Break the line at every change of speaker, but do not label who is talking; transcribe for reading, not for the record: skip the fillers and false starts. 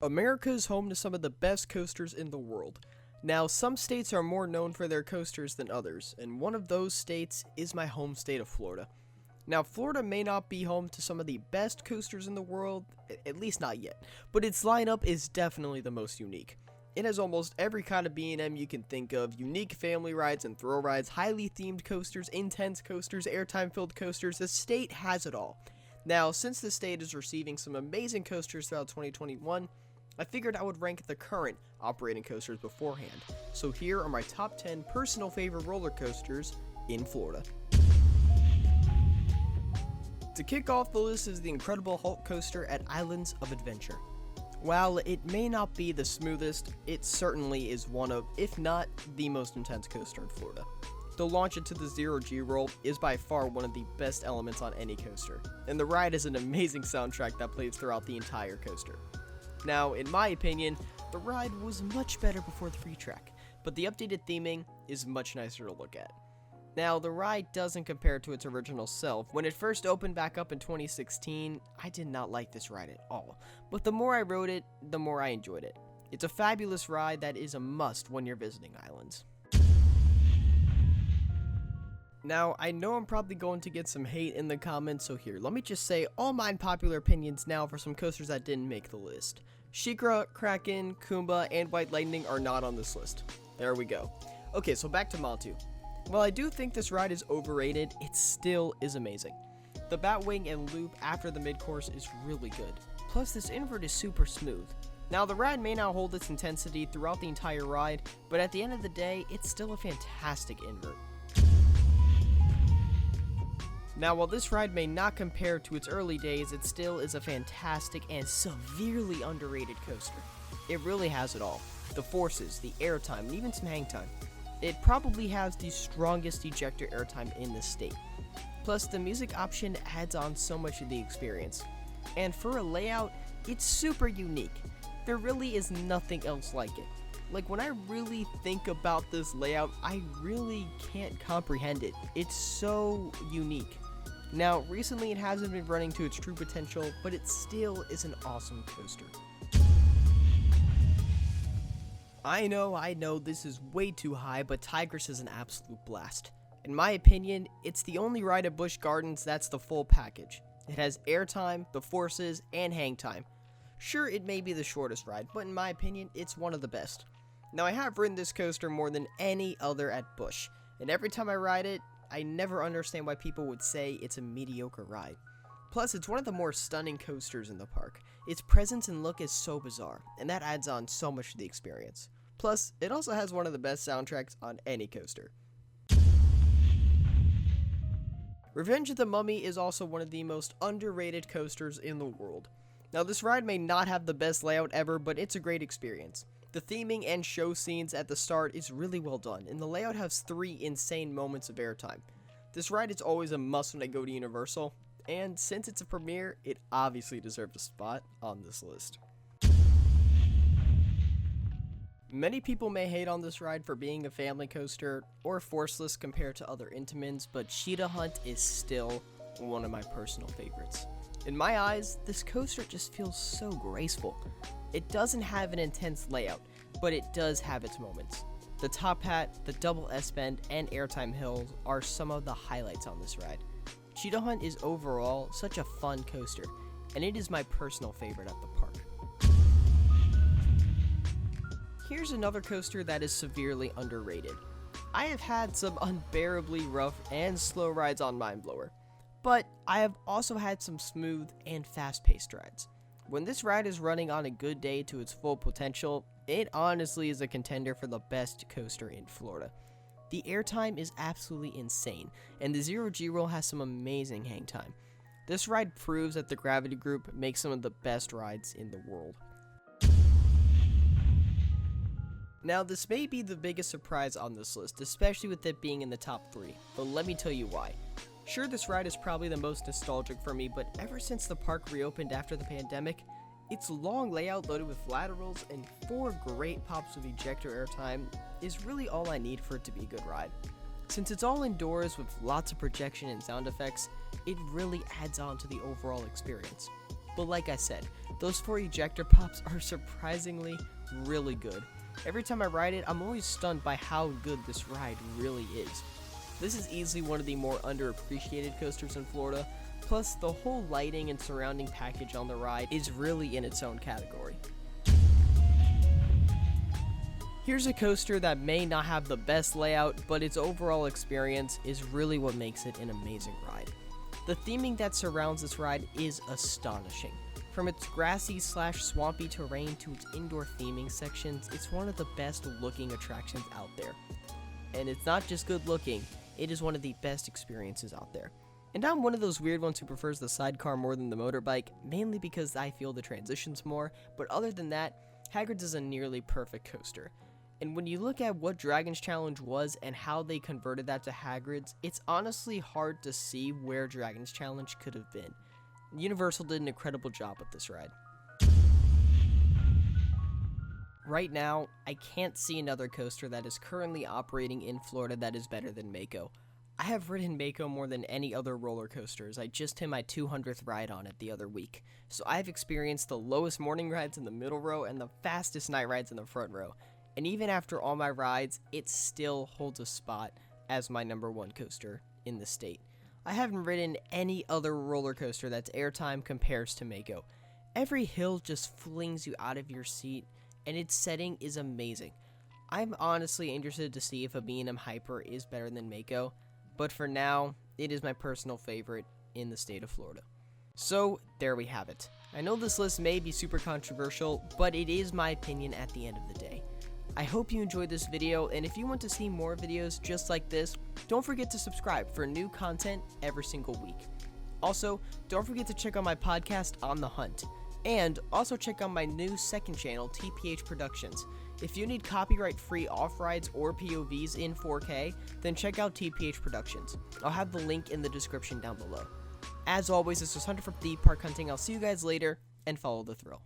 America is home to some of the best coasters in the world. Now, some states are more known for their coasters than others, and one of those states is my home state of Florida. Now, Florida may not be home to some of the best coasters in the world, at least not yet, but its lineup is definitely the most unique. It has almost every kind of B&M you can think of, unique family rides and thrill rides, highly themed coasters, intense coasters, airtime-filled coasters. The state has it all. Now, since the state is receiving some amazing coasters throughout 2021, I figured I would rank the current operating coasters beforehand. So here are my top 10 personal favorite roller coasters in Florida. To kick off the list is the Incredible Hulk coaster at Islands of Adventure. While it may not be the smoothest, it certainly is one of, if not the most intense coaster in Florida. The launch into the Zero G roll is by far one of the best elements on any coaster, and the ride has an amazing soundtrack that plays throughout the entire coaster. Now, in my opinion, the ride was much better before the free track, but the updated theming is much nicer to look at. Now, the ride doesn't compare to its original self. When it first opened back up in 2016, I did not like this ride at all, but the more I rode it, the more I enjoyed it. It's a fabulous ride that is a must when you're visiting islands. Now, I know I'm probably going to get some hate in the comments, so here, let me just say all my unpopular opinions now for some coasters that didn't make the list. SheiKaH, Kraken, Kumba, and White Lightning are not on this list. There we go. Okay, so back to Montu. While I do think this ride is overrated, it still is amazing. The Batwing and loop after the mid-course is really good. Plus, this invert is super smooth. Now, the ride may not hold its intensity throughout the entire ride, but at the end of the day, it's still a fantastic invert. Now, while this ride may not compare to its early days, it still is a fantastic and severely underrated coaster. It really has it all. The forces, the airtime, and even some hang time. It probably has the strongest ejector airtime in the state. Plus, the music option adds on so much of the experience. And for a layout, it's super unique. There really is nothing else like it. Like, when I really think about this layout, I really can't comprehend it. It's so unique. Now, recently it hasn't been running to its true potential, but it still is an awesome coaster. I know, this is way too high, but TIGRIS is an absolute blast. In my opinion, it's the only ride at Busch Gardens that's the full package. It has airtime, the forces, and hang time. Sure, it may be the shortest ride, but in my opinion, it's one of the best. Now, I have ridden this coaster more than any other at Busch, and every time I ride it, I never understand why people would say it's a mediocre ride. Plus, it's one of the more stunning coasters in the park. Its presence and look is so bizarre, and that adds on so much to the experience. Plus, it also has one of the best soundtracks on any coaster. Revenge of the Mummy is also one of the most underrated coasters in the world. Now, this ride may not have the best layout ever, but it's a great experience. The theming and show scenes at the start is really well done, and the layout has 3 insane moments of airtime. This ride is always a must when I go to Universal, and since it's a premiere, it obviously deserves a spot on this list. Many people may hate on this ride for being a family coaster or forceless compared to other Intamins, but Cheetah Hunt is still one of my personal favorites. In my eyes, this coaster just feels so graceful. It doesn't have an intense layout, but it does have its moments. The top hat, the double S-bend, and airtime hills are some of the highlights on this ride. Cheetah Hunt is overall such a fun coaster, and it is my personal favorite at the park. Here's another coaster that is severely underrated. I have had some unbearably rough and slow rides on Mindblower, but I have also had some smooth and fast-paced rides. When this ride is running on a good day to its full potential, it honestly is a contender for the best coaster in Florida. The airtime is absolutely insane, and the Zero G roll has some amazing hang time. This ride proves that the Gravity Group makes some of the best rides in the world. Now, this may be the biggest surprise on this list, especially with it being in the top 3, but let me tell you why. Sure, this ride is probably the most nostalgic for me, but ever since the park reopened after the pandemic, its long layout loaded with laterals and 4 great pops of ejector airtime is really all I need for it to be a good ride. Since it's all indoors with lots of projection and sound effects, it really adds on to the overall experience. But like I said, those 4 ejector pops are surprisingly really good. Every time I ride it, I'm always stunned by how good this ride really is. This is easily one of the more underappreciated coasters in Florida, plus the whole lighting and surrounding package on the ride is really in its own category. Here's a coaster that may not have the best layout, but its overall experience is really what makes it an amazing ride. The theming that surrounds this ride is astonishing. From its grassy/swampy terrain to its indoor theming sections, it's one of the best looking attractions out there. And it's not just good looking, it is one of the best experiences out there. And I'm one of those weird ones who prefers the sidecar more than the motorbike, mainly because I feel the transitions more, but other than that, HAGRID'S is a nearly perfect coaster. And when you look at what Dragon's Challenge was and how they converted that to HAGRID'S, it's honestly hard to see where Dragon's Challenge could have been. Universal did an incredible job with this ride. Right now, I can't see another coaster that is currently operating in Florida that is better than Mako. I have ridden Mako more than any other roller coasters. I just hit my 200th ride on it the other week. So I've experienced the lowest morning rides in the middle row and the fastest night rides in the front row. And even after all my rides, it still holds a spot as my #1 coaster in the state. I haven't ridden any other roller coaster that's airtime compares to Mako. Every hill just flings you out of your seat, and its setting is amazing. I'm honestly interested to see if a B&M Hyper is better than Mako, but for now, it is my personal favorite in the state of Florida. So, there we have it. I know this list may be super controversial, but it is my opinion at the end of the day. I hope you enjoyed this video, and if you want to see more videos just like this, don't forget to subscribe for new content every single week. Also, don't forget to check out my podcast, On the Hunt, and also check out my new second channel, TPH Productions. If you need copyright-free off-rides or POVs in 4K, then check out TPH Productions. I'll have the link in the description down below. As always, this was Hunter from Theme Park Hunting. I'll see you guys later, and follow the thrill.